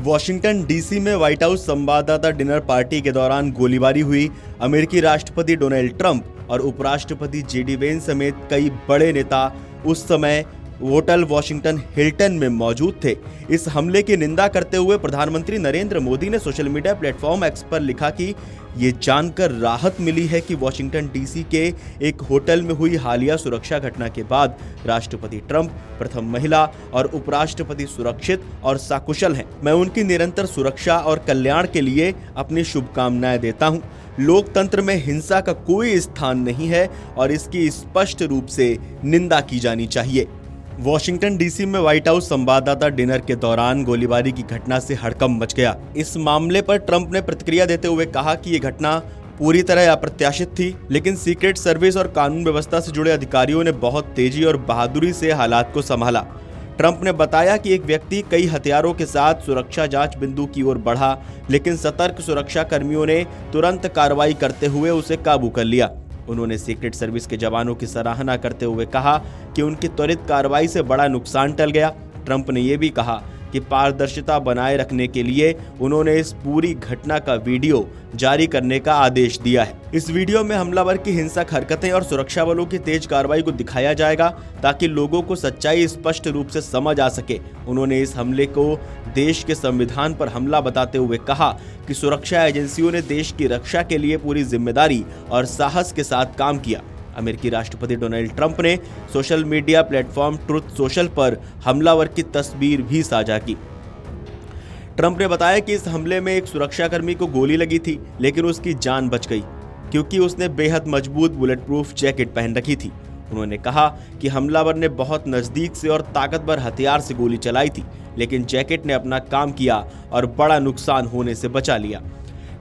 Washington DC में white house संवाददाता dinner party के दौरान गोलीबारी हुई। अमेरिकी राष्ट्रपति डोनाल्ड ट्रंप और उपराष्ट्रपति जेडी वेंस समेत कई बड़े नेता उस समय होटल वॉशिंगटन हिल्टन में मौजूद थे। इस हमले की निंदा करते हुए प्रधानमंत्री नरेंद्र मोदी ने सोशल मीडिया प्लेटफॉर्म एक्स पर लिखा कि ये जानकर राहत मिली है कि वॉशिंगटन डीसी के एक होटल में हुई हालिया सुरक्षा घटना के बाद राष्ट्रपति ट्रंप प्रथम महिला और उपराष्ट्रपति सुरक्षित और सकुशल हैं। मैं उनकी निरंतर सुरक्षा और कल्याण के लिए अपनी शुभकामनाएं देता हूं। लोकतंत्र में हिंसा का कोई स्थान नहीं है और इसकी स्पष्ट रूप से निंदा की जानी चाहिए। वॉशिंगटन डीसी में व्हाइट हाउस संवाददाता डिनर के दौरान गोलीबारी की घटना से हड़कंप मच गया। इस मामले पर ट्रंप ने प्रतिक्रिया देते हुए कहा कि ये घटना पूरी तरह अप्रत्याशित थी, लेकिन सीक्रेट सर्विस और कानून व्यवस्था से जुड़े अधिकारियों ने बहुत तेजी और बहादुरी से हालात को संभाला। ट्रंप ने बताया कि एक व्यक्ति कई हथियारों के साथ सुरक्षा जांच बिंदु की ओर बढ़ा, लेकिन सतर्क सुरक्षा कर्मियों ने तुरंत कार्रवाई करते हुए उसे काबू कर लिया। उन्होंने सीक्रेट सर्विस के जवानों की सराहना करते हुए कहा कि उनकी त्वरित कार्रवाई से बड़ा नुकसान टल गया। ट्रंप ने यह भी कहा कि पारदर्शिता बनाए रखने के लिए उन्होंने इस पूरी घटना का वीडियो जारी करने का आदेश दिया है। इस वीडियो में हमलावर की हिंसक हरकतें और सुरक्षा बलों की तेज कार्रवाई को दिखाया जाएगा ताकि लोगों को सच्चाई स्पष्ट रूप से समझ आ सके। उन्होंने इस हमले को देश के संविधान पर हमला बताते हुए कहा कि सुरक्षा एजेंसियों ने देश की रक्षा के लिए पूरी जिम्मेदारी और साहस के साथ काम किया। अमेरिकी राष्ट्रपति डोनाल्ड ट्रंप ने social media platform truth social पर हमलावर की तस्वीर भी साझा की। ट्रंप ने बताया कि इस हमले में एक सुरक्षाकर्मी को गोली लगी थी, लेकिन उसकी जान बच गई क्योंकि उसने बेहद मजबूत बुलेट प्रूफ जैकेट पहन रखी थी। उन्होंने कहा कि हमलावर ने बहुत नजदीक से और ताकतवर हथियार से गोली चलाई थी, लेकिन जैकेट ने अपना काम किया और बड़ा नुकसान होने से बचा लिया।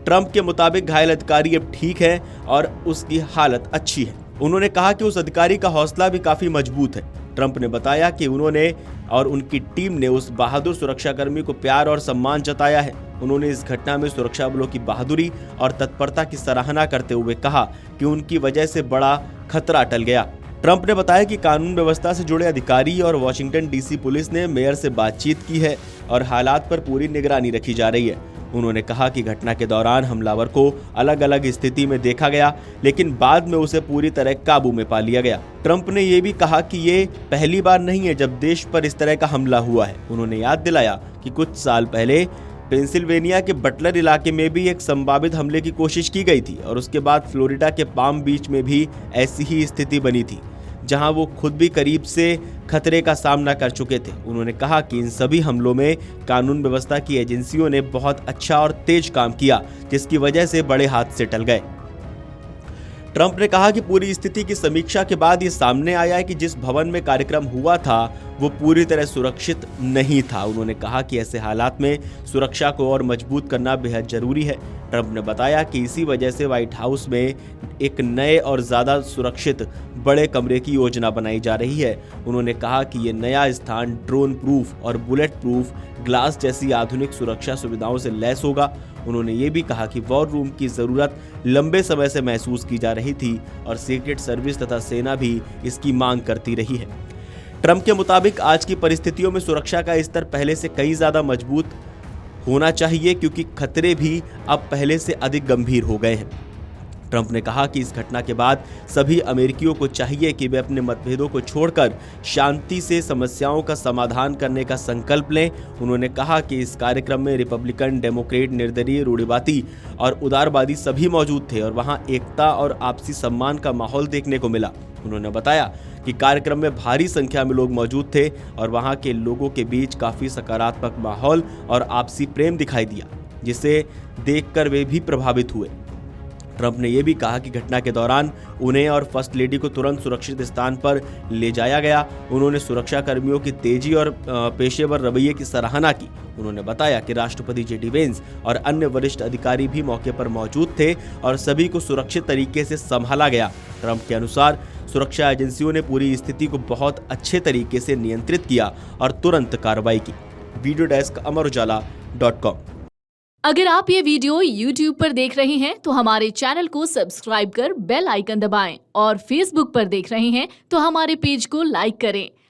ट्रंप के मुताबिक घायल अधिकारी अब ठीक है और उसकी हालत अच्छी है। उन्होंने कहा कि उस अधिकारी का हौसला भी काफी मजबूत है। ट्रंप ने बताया कि उन्होंने और उनकी टीम ने उस बहादुर सुरक्षाकर्मी को प्यार और सम्मान जताया है। उन्होंने इस घटना में सुरक्षा बलों की बहादुरी और तत्परता की सराहना करते हुए कहा कि उनकी वजह से बड़ा खतरा टल गया। ट्रंप ने बताया कि कानून व्यवस्था से जुड़े अधिकारी और वॉशिंगटन डीसी पुलिस ने मेयर से बातचीत की है और हालात पर पूरी निगरानी रखी जा रही है। उन्होंने कहा कि घटना के दौरान हमलावर को अलग अलग स्थिति में देखा गया, लेकिन बाद में उसे पूरी तरह काबू में पा लिया गया। ट्रंप ने यह भी कहा कि ये पहली बार नहीं है जब देश पर इस तरह का हमला हुआ है। उन्होंने याद दिलाया कि कुछ साल पहले पेंसिल्वेनिया के बटलर इलाके में भी एक संभावित हमले की कोशिश की गई थी और उसके बाद फ्लोरिडा के पाम बीच में भी ऐसी ही स्थिति बनी थी, जहां वो खुद भी करीब से खतरे का सामना कर चुके थे। उन्होंने कहा कि इन सभी हमलों में कानून व्यवस्था की एजेंसियों ने बहुत अच्छा और तेज काम किया, जिसकी वजह से बड़े हादसे टल गए। ट्रंप ने कहा कि पूरी स्थिति की समीक्षा के बाद ये सामने आया है कि जिस भवन में कार्यक्रम हुआ था वो पूरी तरह सुरक्षित नहीं था। उन्होंने कहा कि ऐसे हालात में सुरक्षा को और मजबूत करना बेहद जरूरी है। ट्रंप ने बताया कि इसी वजह से व्हाइट हाउस में एक नए और ज़्यादा सुरक्षित बड़े कमरे की योजना बनाई जा रही है। उन्होंने कहा कि ये नया स्थान ड्रोन प्रूफ और बुलेट प्रूफ ग्लास जैसी आधुनिक सुरक्षा सुविधाओं से लैस होगा। उन्होंने ये भी कहा कि वॉर रूम की ज़रूरत लंबे समय से महसूस की जा रही थी और सीक्रेट सर्विस तथा सेना भी इसकी मांग करती रही है। ट्रंप के मुताबिक आज की परिस्थितियों में सुरक्षा का स्तर पहले से कई ज़्यादा मजबूत होना चाहिए क्योंकि खतरे भी अब पहले से अधिक गंभीर हो गए हैं। ट्रंप ने कहा कि इस घटना के बाद सभी अमेरिकियों को चाहिए कि वे अपने मतभेदों को छोड़कर शांति से समस्याओं का समाधान करने का संकल्प लें। उन्होंने कहा कि इस कार्यक्रम में रिपब्लिकन, डेमोक्रेट, निर्दलीय, रूढ़िवादी और उदारवादी सभी मौजूद थे और वहां एकता और आपसी सम्मान का माहौल देखने को मिला। उन्होंने बताया कि कार्यक्रम में भारी संख्या में लोग मौजूद थे और वहां के लोगों के बीच काफी सकारात्मक माहौल और आपसी प्रेम दिखाई दिया, जिसे देखकर वे भी प्रभावित हुए। ट्रंप ने यह भी कहा कि घटना के दौरान उन्हें और फर्स्ट लेडी को तुरंत सुरक्षित स्थान पर ले जाया गया। उन्होंने सुरक्षा कर्मियों की तेजी और पेशेवर रवैये की सराहना की। उन्होंने बताया कि राष्ट्रपति जेडी वेंस और अन्य वरिष्ठ अधिकारी भी मौके पर मौजूद थे और सभी को सुरक्षित तरीके से संभाला गया। ट्रंप के अनुसार सुरक्षा एजेंसियों ने पूरी स्थिति को बहुत अच्छे तरीके से नियंत्रित किया और तुरंत कार्रवाई की। Video desk amarujala.com। अगर आप ये वीडियो YouTube पर देख रहे हैं तो हमारे चैनल को सब्सक्राइब कर बेल आइकन दबाएं और Facebook पर देख रहे हैं तो हमारे पेज को लाइक करें।